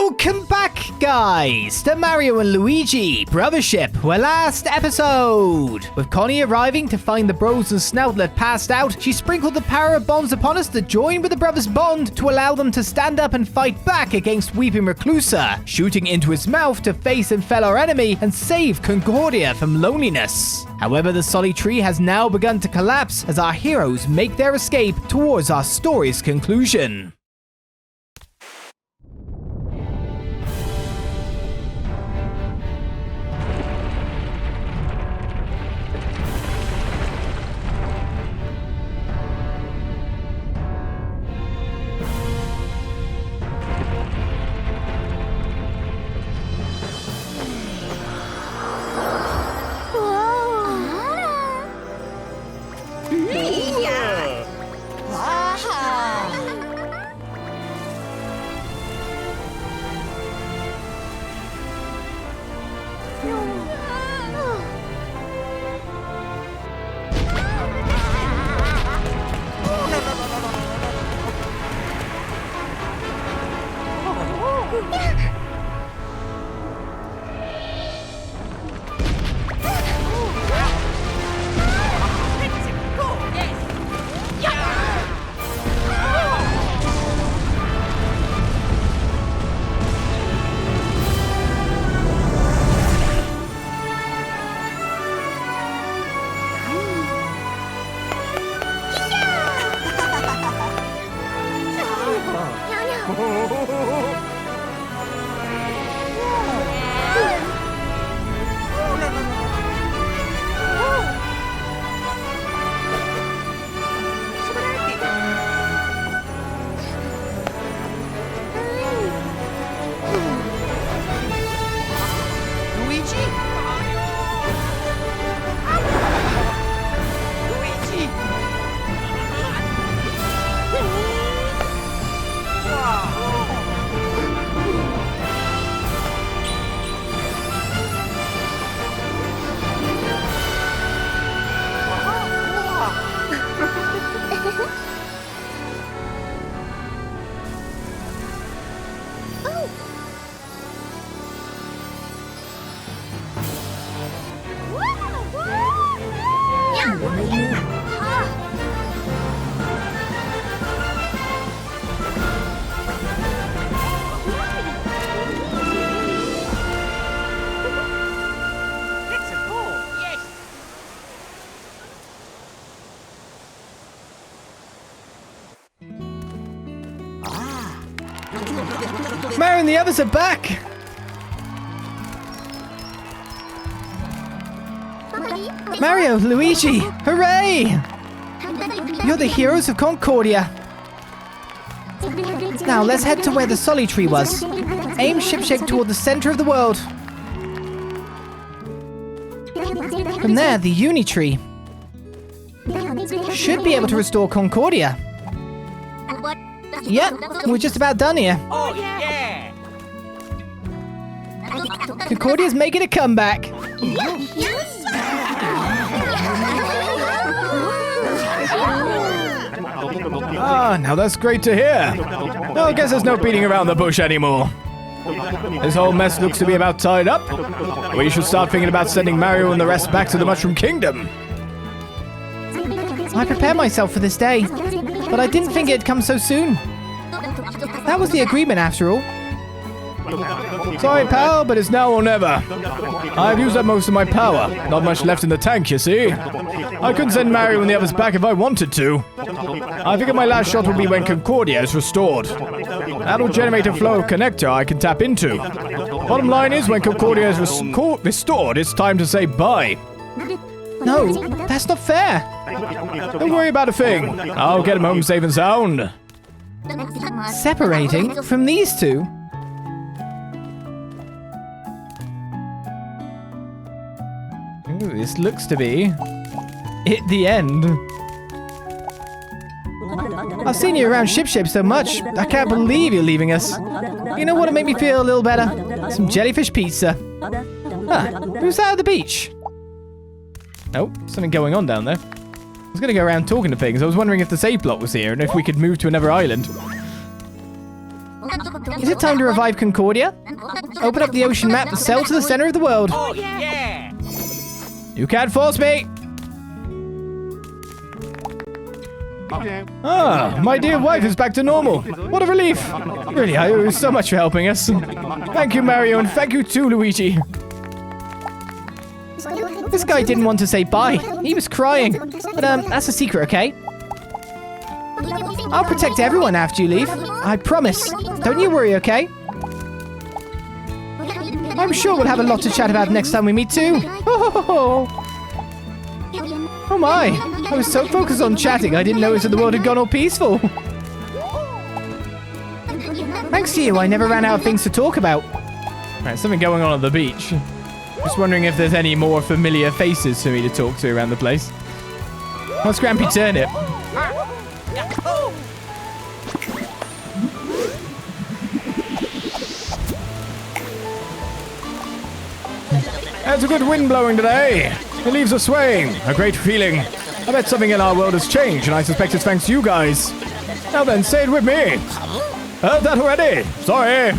Welcome back, guys, to Mario and Luigi Brothership, our last episode. With Connie arriving to find the bros and Snoutlet passed out, she sprinkled the power of bombs upon us to join with the brothers' bond to allow them to stand up and fight back against weeping Reclusa, shooting into his mouth to face and fell our enemy and save Concordia from loneliness. However, the Uni-Tree has now begun to collapse as our heroes make their escape towards our story's conclusion. Mario and the others are back! Mario, Luigi, hooray! You're the heroes of Concordia. Now let's head to where the Uni-Tree was. Aim ship-shape toward the center of the world. From there, the Uni-Tree should be able to restore Concordia. Yep, we're just about done here. Oh, yeah! Concordia's making a comeback. Ah, now that's great to hear. Well, I guess there's no beating around the bush anymore. This whole mess looks to be about tied up. We should start thinking about sending Mario and the rest back to the Mushroom Kingdom. I prepared myself for this day, but I didn't think it'd come so soon. That was the agreement after all. Sorry, pal, but it's now or never. I've used up most of my power. Not much left in the tank, you see. I couldn't send Mario and the others back if I wanted to. I figured my last shot will be when Concordia is restored. That'll generate a flow of connector I can tap into. Bottom line is, when Concordia is restored, it's time to say bye. No, that's not fair. Don't worry about a thing. I'll get him home safe and sound. Separating from these two? Ooh, this looks to be the end. I've seen you around ship-shape so much, I can't believe you're leaving us. You know what'll make me feel a little better? Some jellyfish pizza. Huh, who's out at the beach? Oh, something going on down there. I was going to go around talking to things. I was wondering if the save block was here and if we could move to another island. Is it time to revive Concordia? Open up the ocean map and sail to the center of the world. Oh, yeah! You can't force me! Ah, my dear wife is back to normal. What a relief. Really, I owe you so much for helping us. Thank you, Mario, and thank you too, Luigi. This guy didn't want to say bye. He was crying. But, that's a secret, okay? I'll protect everyone after you leave. I promise. Don't you worry, okay? I'm sure we'll have a lot to chat about next time we meet, too. Oh my, I was so focused on chatting I didn't notice that the world had gone all peaceful. Thanks to you, I never ran out of things to talk about. Right, something going on at the beach. Just wondering if there's any more familiar faces for me to talk to around the place. What's Grampy Turnip? There's a good wind blowing today. The leaves are swaying. A great feeling. I bet something in our world has changed, and I suspect it's thanks to you guys. Now then, say it with me. Heard that already. Sorry.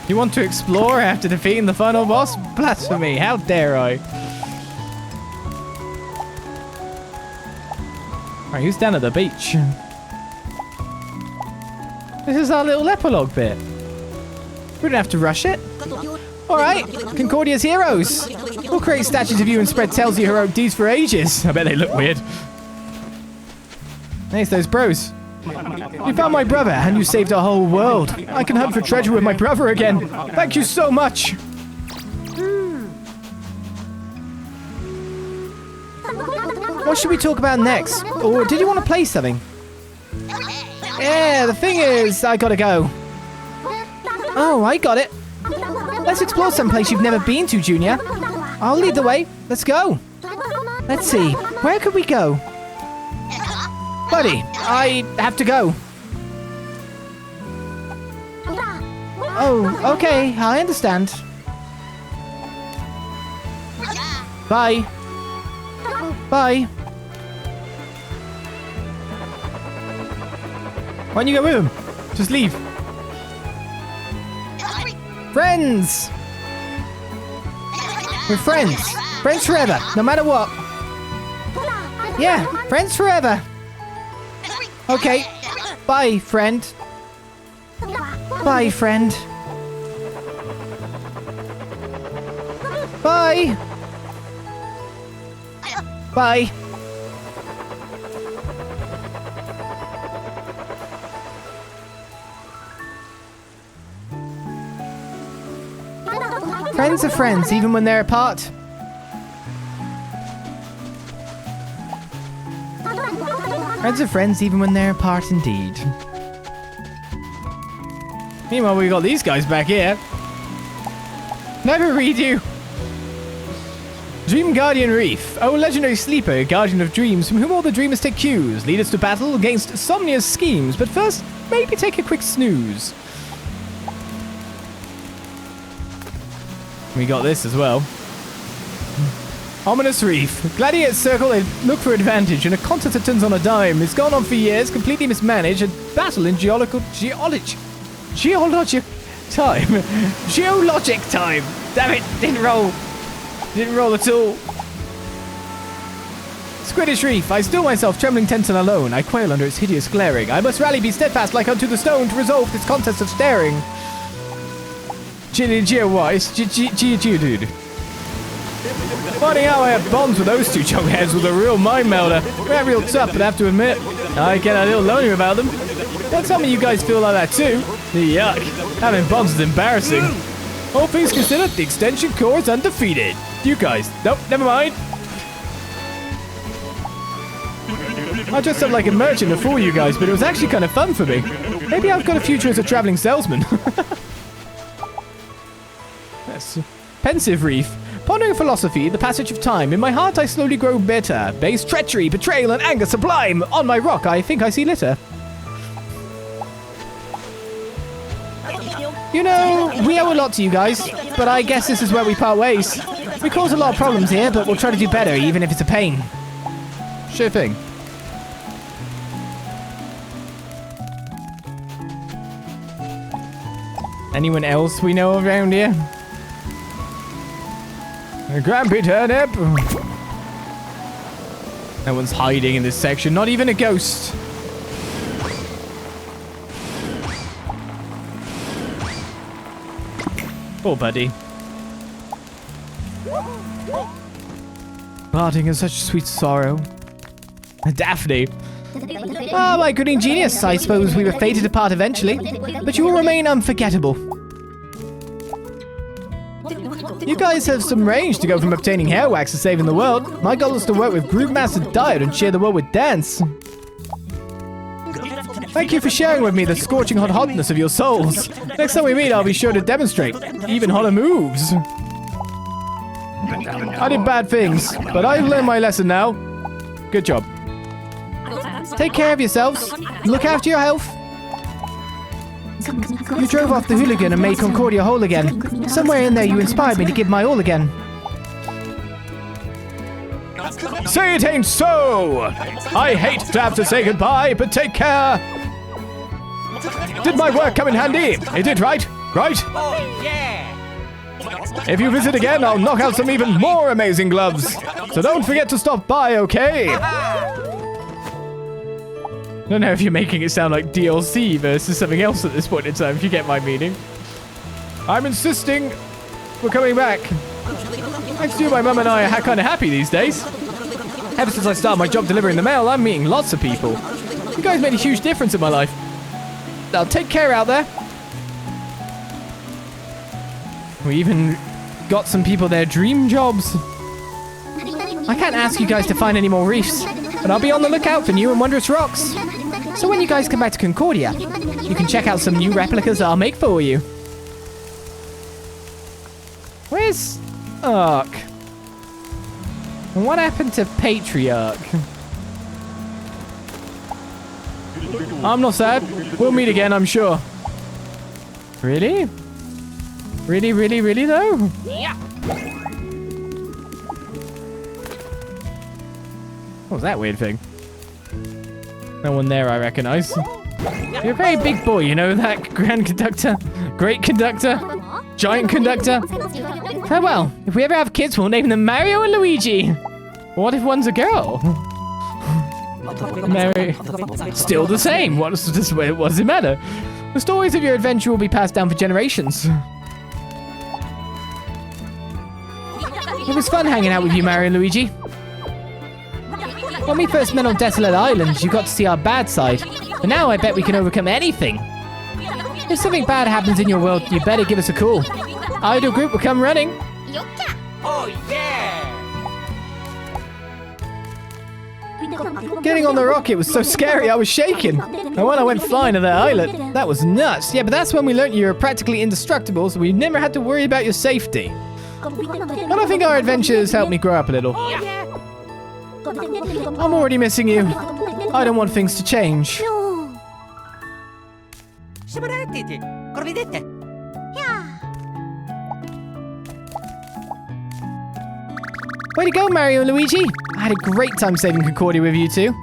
You want to explore after defeating the final boss? Blasphemy. How dare I? Alright, who's down at the beach? This is our little epilogue bit. We don't have to rush it. Alright, Concordia's heroes. We'll create statues of you and spread tales of your heroic deeds for ages. I bet they look weird. There's those bros. You found my brother and you saved our whole world. I can hunt for treasure with my brother again. Thank you so much. What should we talk about next? Or did you want to play something? Yeah, the thing is, I gotta go. Oh, I got it. Let's explore someplace you've never been to, Junior. I'll lead the way. Let's go. Let's see. Where could we go? Buddy, I have to go. Oh, okay. I understand. Bye. Bye. Why don't you go with him? Just leave. Friends! We're friends. Friends forever, no matter what. Yeah, friends forever. Okay. Bye, friend. Bye, friend. Bye. Bye. Friends are friends, even when they're apart. Friends are friends, even when they're apart indeed. Meanwhile, we got these guys back here. Never read you. Dream Guardian Reef. Oh, legendary sleeper, guardian of dreams, from whom all the dreamers take cues. Lead us to battle against Somnia's schemes, but first, maybe take a quick snooze. We got this as well. Ominous Reef. Gladiator Circle, they look for advantage in a contest that turns on a dime. It's gone on for years, completely mismanaged, and battle in geologic time. Geologic time. Damn it, didn't roll. Didn't roll at all. Squiddish Reef. I still myself, trembling tense and alone. I quail under its hideous glaring. I must rally, be steadfast like unto the stone to resolve this contest of staring. Wise, dude. Funny how I have bonds with those two chunkheads with a real mind melder. They're real tough, but I have to admit, I get a little lonely about them. Don't tell me you guys feel like that too. Yuck, having bonds is embarrassing. All things considered, the extension core is undefeated. You guys, nope, never mind. I dressed up like a merchant to fool you guys, but it was actually kind of fun for me. Maybe I've got a future as a traveling salesman. Yes. Pensive Reef. Pondering philosophy, the passage of time. In my heart I slowly grow bitter. Base treachery, betrayal, and anger sublime. On my rock I think I see litter. You know, we owe a lot to you guys, but I guess this is where we part ways. We cause a lot of problems here, but we'll try to do better, even if it's a pain. Sure thing. Anyone else we know around here? A Grumpy Turnip. No one's hiding in this section, not even a ghost. Poor buddy. Parting in such sweet sorrow. Daphne. Ah, my good ingenious. I suppose we were fated to part eventually, but you will remain unforgettable. You guys have some range to go from obtaining hair wax to saving the world. My goal is to work with Groove Master Diode and share the world with dance. Thank you for sharing with me the scorching hotness of your souls. Next time we meet, I'll be sure to demonstrate even hotter moves. I did bad things, but I've learned my lesson now. Good job. Take care of yourselves. Look after your health. You drove off the hooligan and made Concordia whole again. Somewhere in there you inspired me to give my all again. Say it ain't so! I hate to have to say goodbye, but take care! Did my work come in handy? It did, right? Right? Oh, yeah! If you visit again, I'll knock out some even more amazing gloves. So don't forget to stop by, okay? I don't know if you're making it sound like DLC versus something else at this point in time, if you get my meaning. I'm insisting we're coming back. Thanks to you, my mum and I are kind of happy these days. Ever since I started my job delivering the mail, I'm meeting lots of people. You guys made a huge difference in my life. Now take care out there. We even got some people their dream jobs. I can't ask you guys to find any more reefs, but I'll be on the lookout for new and wondrous rocks. So when you guys come back to Concordia, you can check out some new replicas I'll make for you. Where's Ark? And what happened to Patriarch? I'm not sad. We'll meet again, I'm sure. Really? Really, really, really though? Yeah. What was that weird thing? No one there I recognize. You're a very big boy, you know that, Grand Conductor? Great Conductor? Giant Conductor? Farewell. If we ever have kids, we'll name them Mario and Luigi. What if one's a girl? Mary. Still the same. What does it matter? The stories of your adventure will be passed down for generations. It was fun hanging out with you, Mario and Luigi. When we first met on Desolate Island, you got to see our bad side. But now I bet we can overcome anything. If something bad happens in your world, you better give us a call. Idol Group will come running. Oh, yeah! Getting on the rocket was so scary, I was shaking. And when I went flying to that islet, that was nuts. Yeah, but that's when we learned you were practically indestructible, so we never had to worry about your safety. And I think our adventures helped me grow up a little. I'm already missing you. I don't want things to change. Way to go, Mario and Luigi. I had a great time saving Concordia with you two.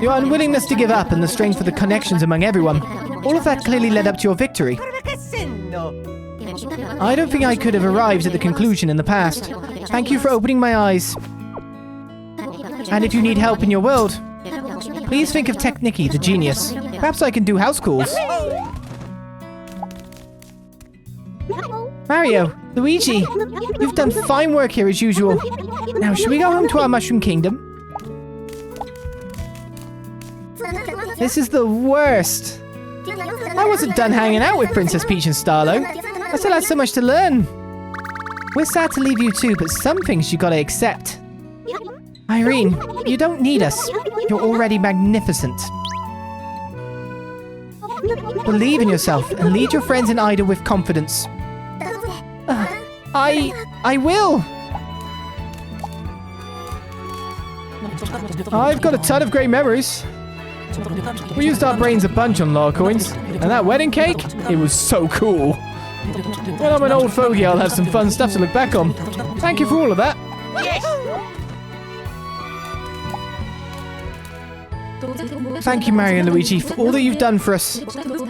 Your unwillingness to give up and the strength of the connections among everyone, all of that clearly led up to your victory. I don't think I could have arrived at the conclusion in the past. Thank you for opening my eyes. And if you need help in your world, please think of Technicky, the genius. Perhaps I can do house calls. Mario, Luigi, you've done fine work here as usual. Now, should we go home to our Mushroom Kingdom? This is the worst. I wasn't done hanging out with Princess Peach and Starlo. I still had so much to learn. We're sad to leave you too, but some things you gotta accept. Irene, you don't need us. You're already magnificent. Believe in yourself and lead your friends in Ida with confidence. I will. I've got a ton of great memories. We used our brains a bunch on Law Coins, and that wedding cake, it was so cool. When I'm an old fogey, I'll have some fun stuff to look back on. Thank you for all of that. Yes! Thank you, Mario and Luigi, for all that you've done for us.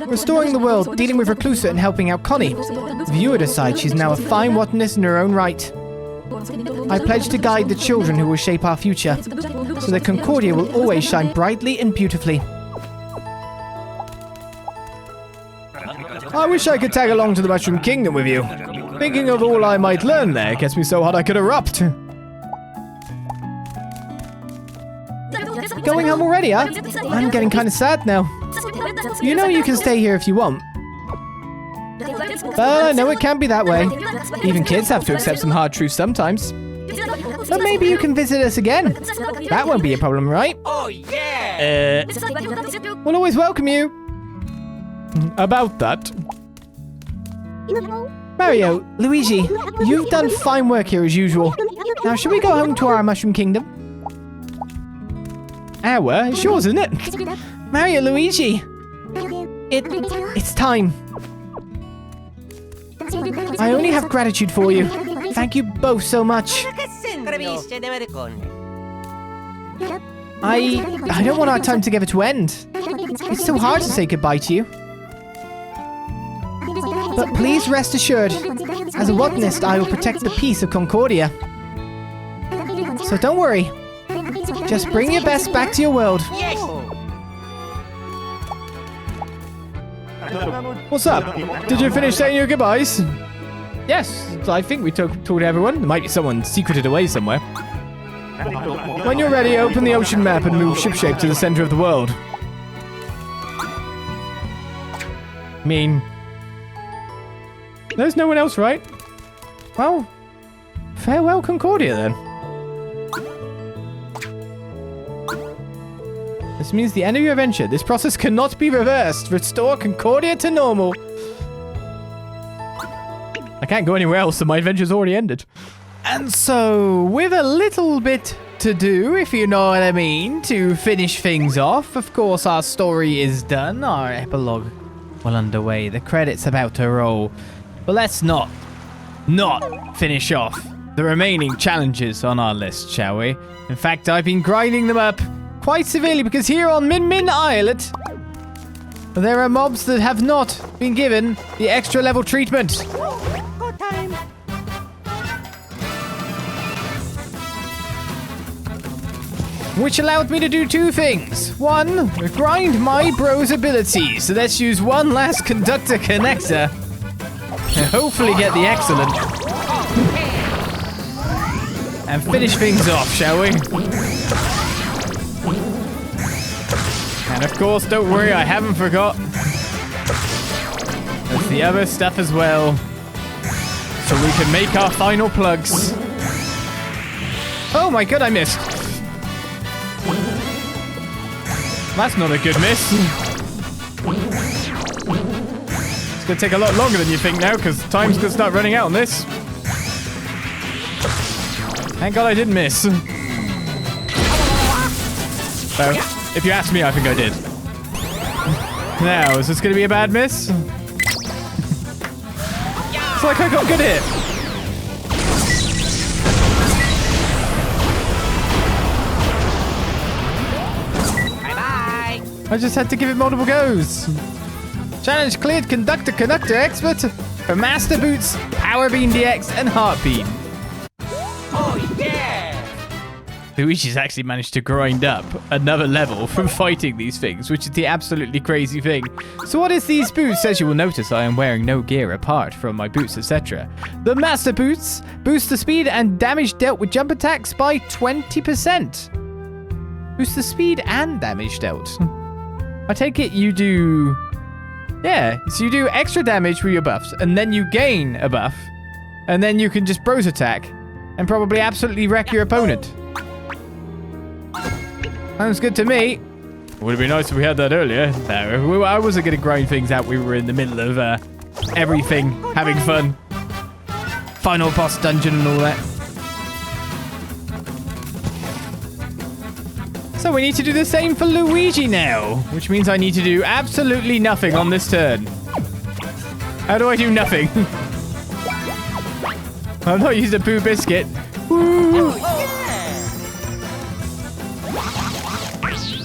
Restoring the world, dealing with Reclusa, and helping out Connie. Viewer decides she's now a fine botanist in her own right. I pledge to guide the children who will shape our future, so that Concordia will always shine brightly and beautifully. I wish I could tag along to the Mushroom Kingdom with you. Thinking of all I might learn there gets me so hot I could erupt. Going home already, huh? I'm getting kind of sad now. You know you can stay here if you want. But I know it can't be that way. Even kids have to accept some hard truths sometimes. But maybe you can visit us again. That won't be a problem, right? Oh, yeah! We'll always welcome you. About that. Mario, Luigi, you've done fine work here as usual. Now, should we go home to our Mushroom Kingdom? It's yours, isn't it? Mario, Luigi! It's time. I only have gratitude for you. Thank you both so much. I don't want our time together to end. It's so hard to say goodbye to you. But please rest assured, as a botanist, I will protect the peace of Concordia. So don't worry. Just bring your best back to your world. Yes! What's up? Did you finish saying your goodbyes? Yes, I think we told everyone. There might be someone secreted away somewhere. When you're ready, open the ocean map and move shipshape to the center of the world. There's no one else, right? Well, farewell Concordia then. This means the end of your adventure. This process cannot be reversed. Restore Concordia to normal. I can't go anywhere else, so my adventure's already ended. And so, with a little bit to do, if you know what I mean, to finish things off, of course our story is done. Our epilogue well underway. The credits about to roll. But let's not finish off the remaining challenges on our list, shall we? In fact, I've been grinding them up quite severely because here on Min Min Islet, there are mobs that have not been given the extra level treatment. Go time! Which allowed me to do two things. One, grind my bro's abilities. So let's use one last conductor connector and hopefully get the excellent. And finish things off, shall we? And of course, don't worry, I haven't forgot. There's the other stuff as well. So we can make our final plugs. Oh my god, I missed. That's not a good miss. It's gonna take a lot longer than you think now, because time's gonna start running out on this. Thank god I didn't miss. So, if you ask me, I think I did. Now, is this gonna be a bad miss? It's like I got good hit. I just had to give it multiple goes. Challenge cleared, Conductor Expert for Master Boots, Power Beam DX, and Heartbeat. Oh yeah! Luigi's actually managed to grind up another level from fighting these things, which is the absolutely crazy thing. So what is these boots? As you will notice, I am wearing no gear apart from my boots, etc. The Master Boots boost the speed and damage dealt with jump attacks by 20%. Boost the speed and damage dealt. I take it you do... Yeah, so you do extra damage with your buffs, and then you gain a buff, and then you can just bros attack, and probably absolutely wreck your opponent. Sounds good to me. Would have been nice if we had that earlier. No, I wasn't going to grind things out. We were in the middle of everything, having fun. Final boss dungeon and all that. So we need to do the same for Luigi now, which means I need to do absolutely nothing on this turn. How do I do nothing? I'm not using a poo biscuit. Woo!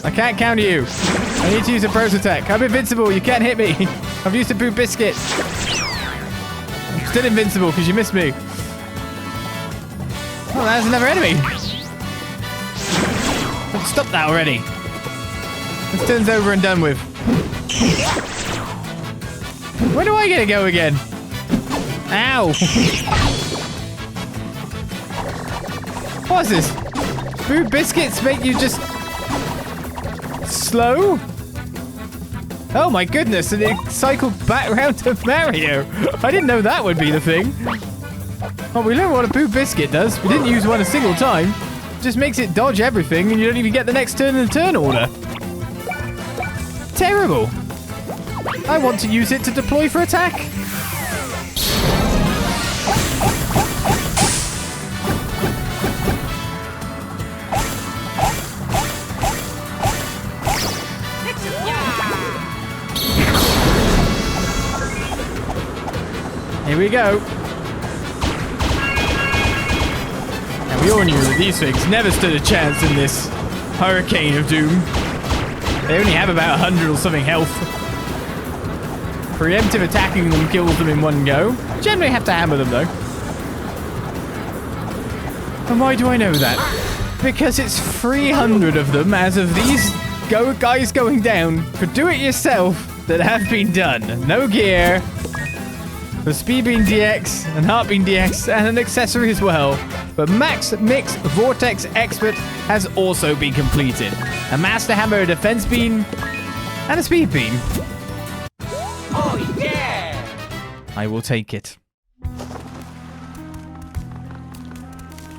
I can't counter you. I need to use a Bros attack. I'm invincible. You can't hit me. I've used a Boo Biscuit. I'm still invincible because you missed me. Oh, there's another enemy. Stop that already. This turn's over and done with. Where do I get to go again? Ow. What's this? Boo Biscuits make you just slow? Oh my goodness, and it cycled back around to Mario. I didn't know that would be the thing. Oh, we learned what a Boo Biscuit does. We didn't use one a single time. It just makes it dodge everything and you don't even get the next turn in the turn order. Terrible. I want to use it to deploy for attack. Here we go. Now we all knew that these things never stood a chance in this hurricane of doom. They only have about 100 or something health. Preemptive attacking them kills them in one go. Generally have to hammer them though. And why do I know that? Because it's 300 of them as of these guys going down for do-it-yourself that have been done. No gear. The Speed Beam DX and Heart Beam DX and an accessory as well. But Max Mix Vortex Expert has also been completed. A Master Hammer, a Defense Beam, and a Speed Beam. Oh yeah! I will take it.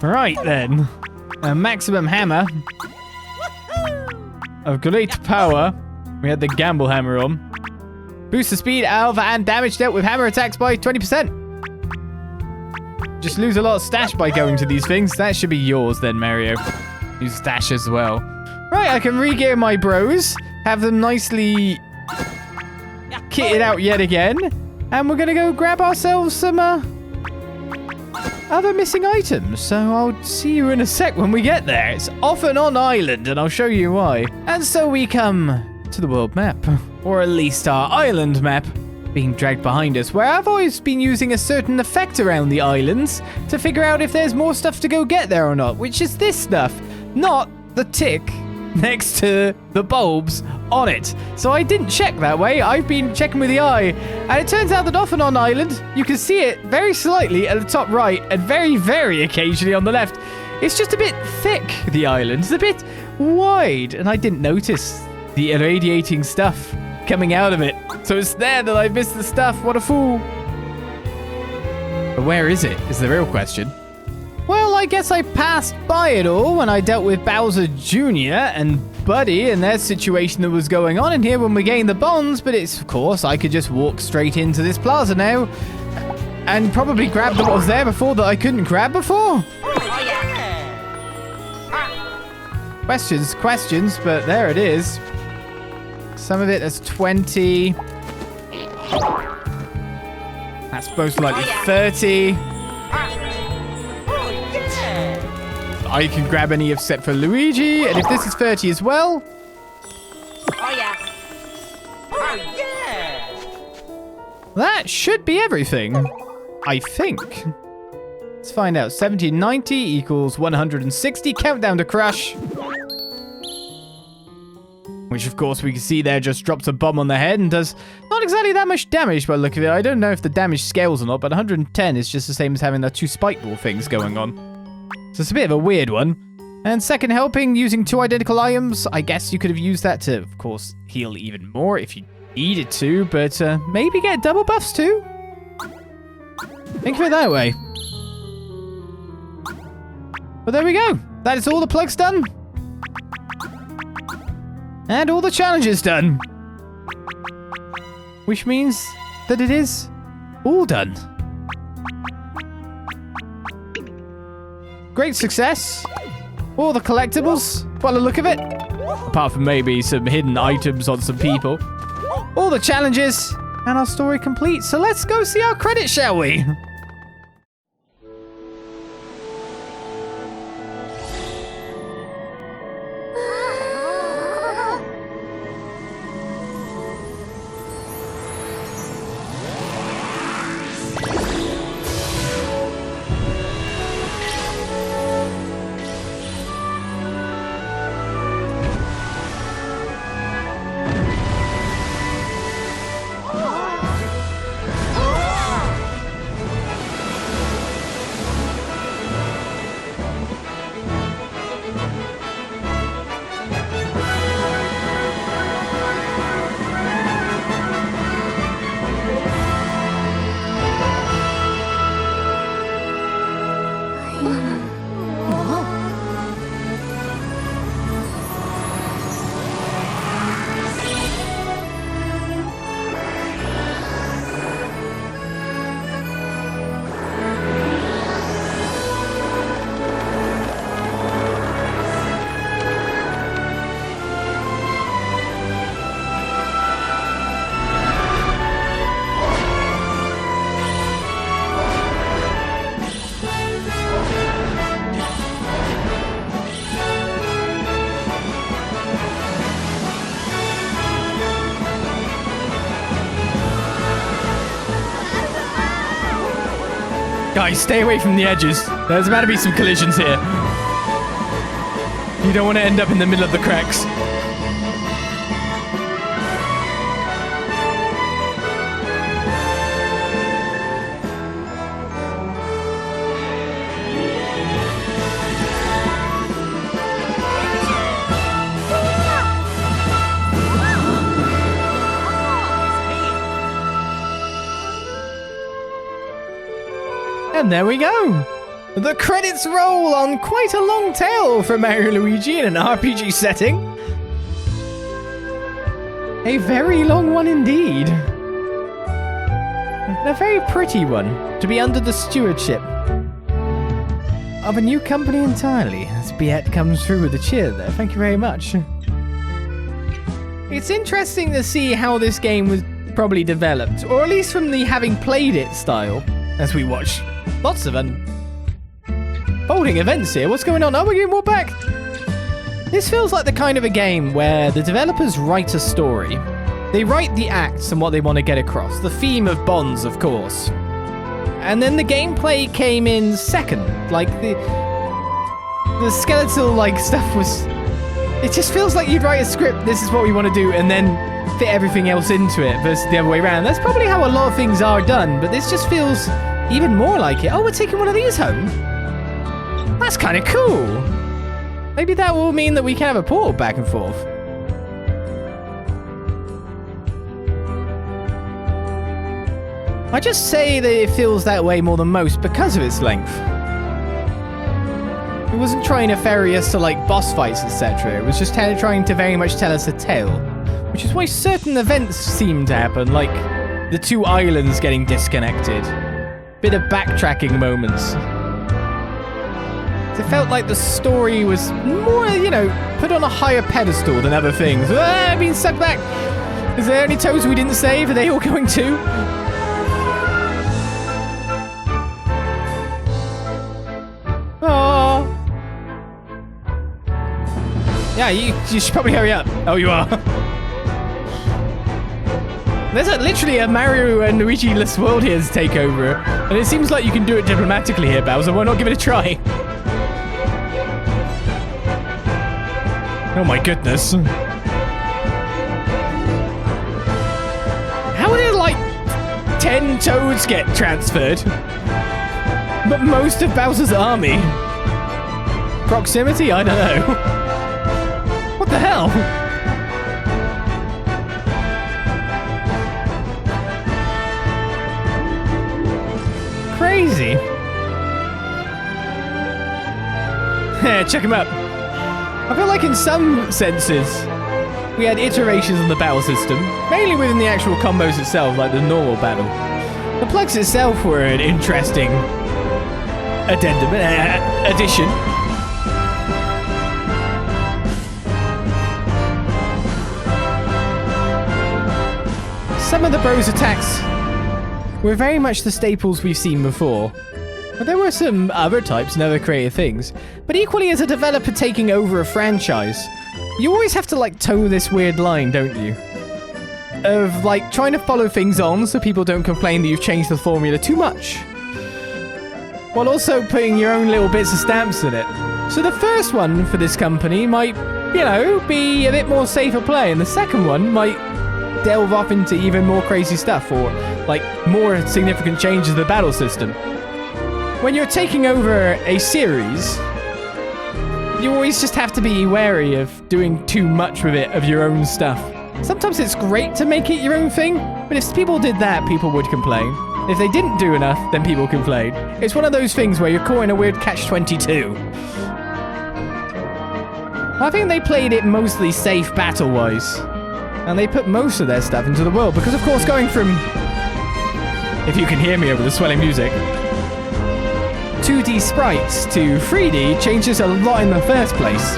Right then. A Maximum Hammer of great power. We had the Gamble Hammer on. Boost the speed, alpha, and damage dealt with hammer attacks by 20%. Just lose a lot of stash by going to these things. That should be yours then, Mario. Use stash as well. Right, I can re-gear my bros. Have them nicely kitted out yet again. And we're going to go grab ourselves some other missing items. So I'll see you in a sec when we get there. It's off and on island, and I'll show you why. And so we come to the world map. Or at least our island map, being dragged behind us, where I've always been using a certain effect around the islands to figure out if there's more stuff to go get there or not, which is this stuff, not the tick next to the bulbs on it. So I didn't check that way, I've been checking with the eye, and it turns out that often on island, you can see it very slightly at the top right, and very, very occasionally on the left. It's just a bit thick, the island, it's a bit wide, and I didn't notice the irradiating stuff coming out of it. So it's there that I missed the stuff. What a fool. But where is it, is the real question. Well, I guess I passed by it all when I dealt with Bowser Jr. and Buddy and their situation that was going on in here when we gained the bonds, but it's, of course, I could just walk straight into this plaza now and probably grab what was there before that I couldn't grab before. Oh yeah! Questions, but there it is. Some of it is 20. That's most likely 30. I can grab any except for Luigi. And if this is 30 as well. Oh yeah! Oh yeah! That should be everything. I think. Let's find out. 1790 equals 160. Countdown to crush. Which, of course, we can see there just drops a bomb on the head and does not exactly that much damage by the look of it. I don't know if the damage scales or not, but 110 is just the same as having the two spike ball things going on. So it's a bit of a weird one. And second helping, using two identical items. I guess you could have used that to, of course, heal even more if you needed to, but maybe get double buffs too? Think of it that way. But there we go. That is all the plugs done. And all the challenges done. Which means that it is all done. Great success. All the collectibles, by the look of it. Apart from maybe some hidden items on some people. All the challenges, and our story complete. So let's go see our credits, shall we? Guys, stay away from the edges. There's about to be some collisions here. You don't want to end up in the middle of the cracks. And there we go. The credits roll on quite a long tale for Mario Luigi in an RPG setting. A very long one indeed. And a very pretty one to be under the stewardship of a new company entirely. As Biet comes through with a cheer there. Thank you very much. It's interesting to see how this game was probably developed, or at least from the having played it style, as we watch lots of unfolding events here. What's going on? Oh, we're getting more back. This feels like the kind of a game where the developers write a story. They write the acts and what they want to get across. The theme of bonds, of course. And then the gameplay came in second. Like, the skeletal, like, stuff was... It just feels like you'd write a script, this is what we want to do, and then fit everything else into it versus the other way around. That's probably how a lot of things are done, but this just feels even more like it. Oh, we're taking one of these home? That's kind of cool. Maybe that will mean that we can have a portal back and forth. I just say that it feels that way more than most because of its length. It wasn't trying to ferry us to, like, boss fights, etc. It was just trying to very much tell us a tale. Which is why certain events seem to happen, like the two islands getting disconnected. Bit of backtracking moments. It felt like the story was more, you know, put on a higher pedestal than other things. Ah, being sucked back! Is there any toes we didn't save? Are they all going too? Oh. Yeah, you should probably hurry up. Oh, you are. There's literally a Mario and Luigi-less world here to take over, and it seems like you can do it diplomatically here, Bowser. Why not give it a try? Oh my goodness. How did, like, 10 toads get transferred? But most of Bowser's army? Proximity? I don't know. What the hell? Crazy. Check him out. I feel like in some senses, we had iterations on the battle system, mainly within the actual combos itself, like the normal battle. The plugs itself were an interesting addition. Some of the bros attacks were very much the staples we've seen before. But there were some other types and other creative things. But equally, as a developer taking over a franchise, you always have to, like, toe this weird line, don't you? Of, like, trying to follow things on so people don't complain that you've changed the formula too much. While also putting your own little bits of stamps in it. So the first one for this company might, you know, be a bit more safer play, and the second one might delve off into even more crazy stuff, or, like, more significant changes to the battle system. When you're taking over a series, you always just have to be wary of doing too much with it of your own stuff. Sometimes it's great to make it your own thing, but if people did that, people would complain. If they didn't do enough, then people complain. It's one of those things where you're caught in a weird catch-22. I think they played it mostly safe battle-wise, and they put most of their stuff into the world, because of course going from, if you can hear me over the swelling music, 2D sprites to 3D changes a lot in the first place.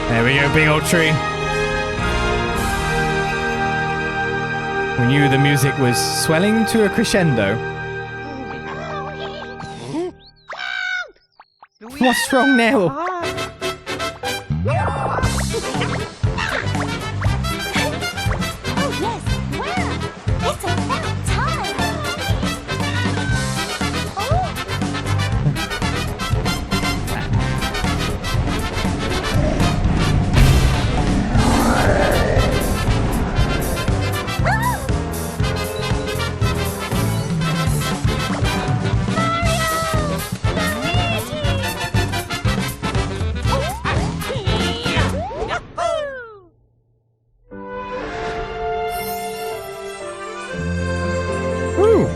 There we go, big old tree. We knew the music was swelling to a crescendo. What's wrong now? Oh yes, wow! It's about time! Woo!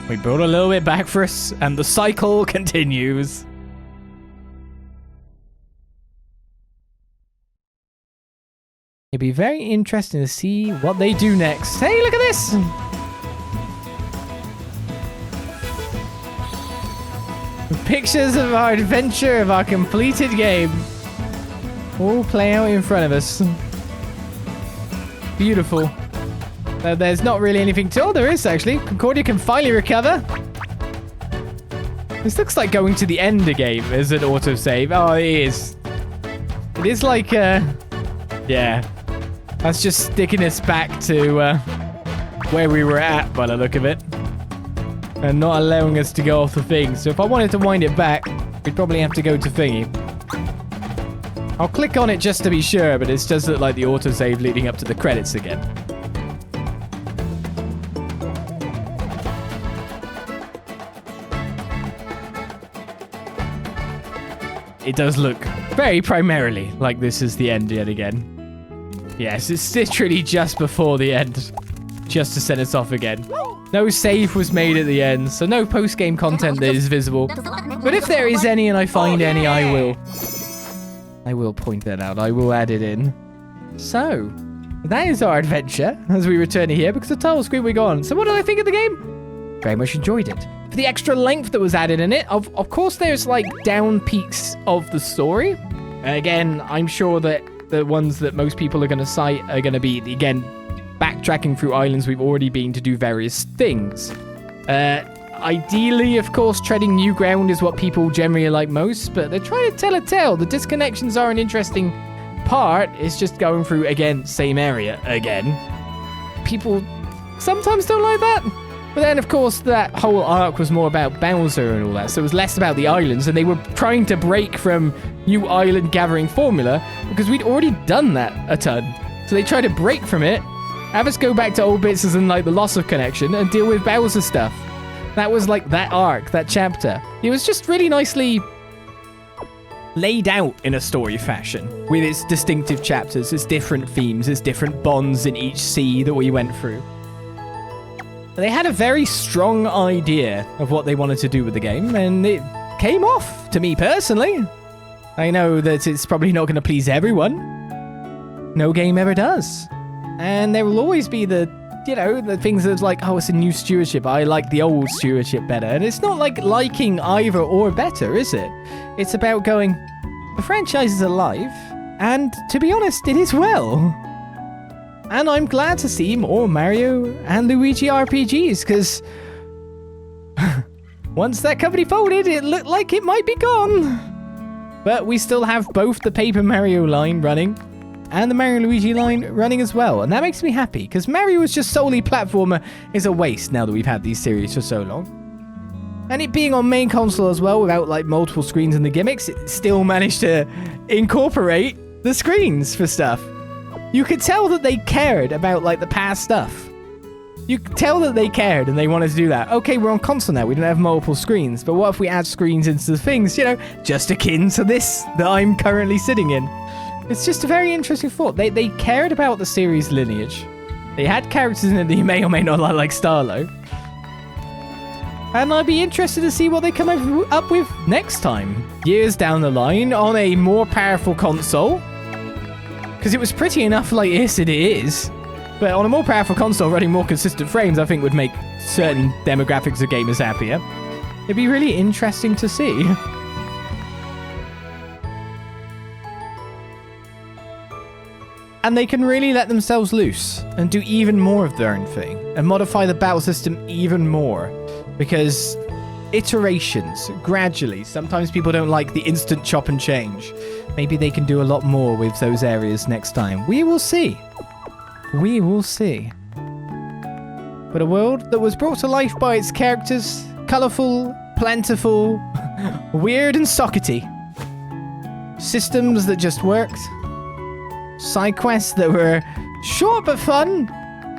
We brought a little bit back for us, and the cycle continues. It'd be very interesting to see what they do next. Hey, look at this! Pictures of our adventure, of our completed game. All play out in front of us. Beautiful. There's not really anything to... Oh, there is, actually. Concordia can finally recover. This looks like going to the end of the game as an autosave. Oh, it is. It is like, yeah. That's just sticking us back to where we were at by the look of it. And not allowing us to go off the thing. So if I wanted to wind it back, we'd probably have to go to thingy. I'll click on it just to be sure, but it does look like the autosave leading up to the credits again. It does look very primarily like this is the end yet again. Yes, it's literally just before the end. Just to send us off again. No save was made at the end, so no post-game content that is visible. But if there is any and I find any, I will point that out. I will add it in. So, that is our adventure as we return here because the title screen we're gone. So what did I think of the game? Very much enjoyed it. For the extra length that was added in it, of course there's like down peaks of the story. Again, I'm sure that the ones that most people are going to cite are going to be, again, backtracking through islands we've already been to do various things. Ideally, of course, treading new ground is what people generally like most, but they're trying to tell a tale. The disconnections are an interesting part. It's just going through, again, same area again. People sometimes don't like that. But then, of course, that whole arc was more about Bowser and all that, so it was less about the islands, and they were trying to break from new island gathering formula because we'd already done that a ton. So they tried to break from it, have us go back to old bits as in like the loss of connection and deal with Bowser stuff. That was like that arc, that chapter. It was just really nicely laid out in a story fashion with its distinctive chapters, its different themes, its different bonds in each sea that we went through. They had a very strong idea of what they wanted to do with the game, and it came off to me personally. I know that it's probably not going to please everyone. No game ever does. And there will always be the things that's like, oh, it's a new stewardship. I like the old stewardship better. And it's not like liking either or better, is it? It's about going, the franchise is alive, and to be honest, it is well. And I'm glad to see more Mario and Luigi RPGs, because once that company folded, it looked like it might be gone. But we still have both the Paper Mario line running and the Mario Luigi line running as well. And that makes me happy, because Mario is just solely platformer is a waste now that we've had these series for so long. And it being on main console as well, without like multiple screens and the gimmicks, it still managed to incorporate the screens for stuff. You could tell that they cared about like the past stuff. You could tell that they cared and they wanted to do that. Okay, we're on console now, we don't have multiple screens, but what if we add screens into the things, just akin to this that I'm currently sitting in? It's just a very interesting thought. They cared about the series lineage. They had characters in it that you may or may not like Starlo. And I'd be interested to see what they come up with next time. Years down the line, on a more powerful console. Because it was pretty enough like this, it is. But on a more powerful console, running more consistent frames, I think would make certain demographics of gamers happier. It'd be really interesting to see. And they can really let themselves loose and do even more of their own thing and modify the battle system even more. Because iterations, gradually, sometimes people don't like the instant chop and change. Maybe they can do a lot more with those areas next time. We will see. We will see. But a world that was brought to life by its characters, colourful, plentiful, weird and sockety. Systems that just worked. Side quests that were short but fun.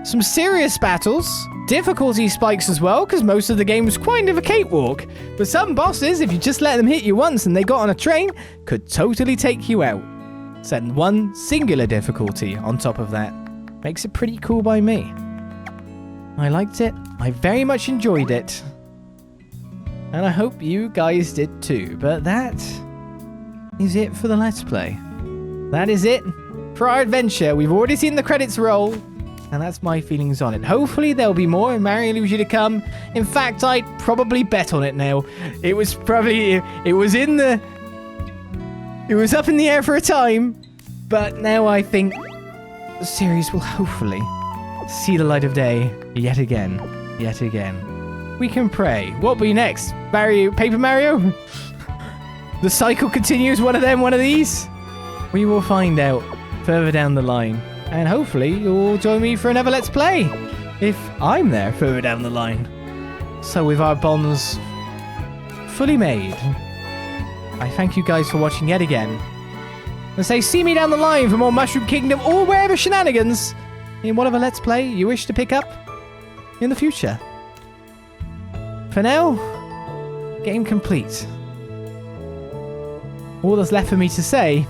Some serious battles. Difficulty spikes as well, because most of the game was kind of a cakewalk. But some bosses, if you just let them hit you once and they got on a train, could totally take you out. Setting one singular difficulty on top of that. Makes it pretty cool by me. I liked it. I very much enjoyed it. And I hope you guys did too. But that is it for the Let's Play. That is it for our adventure. We've already seen the credits roll. And that's my feelings on it. Hopefully there'll be more Mario Luigi to come. In fact, I'd probably bet on it now. It was up in the air for a time. But now I think the series will hopefully see the light of day yet again. Yet again. We can pray. What'll be next? Paper Mario? The cycle continues, one of them, one of these? We will find out further down the line. And hopefully you'll join me for another Let's Play, if I'm there further down the line. So with our bonds fully made, I thank you guys for watching yet again. And say see me down the line for more Mushroom Kingdom or wherever shenanigans in whatever Let's Play you wish to pick up in the future. For now, game complete. All that's left for me to say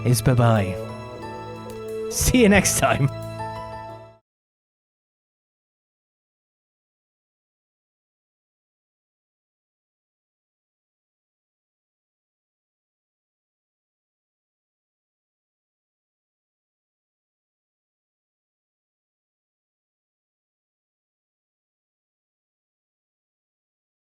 is bye-bye. See you next time.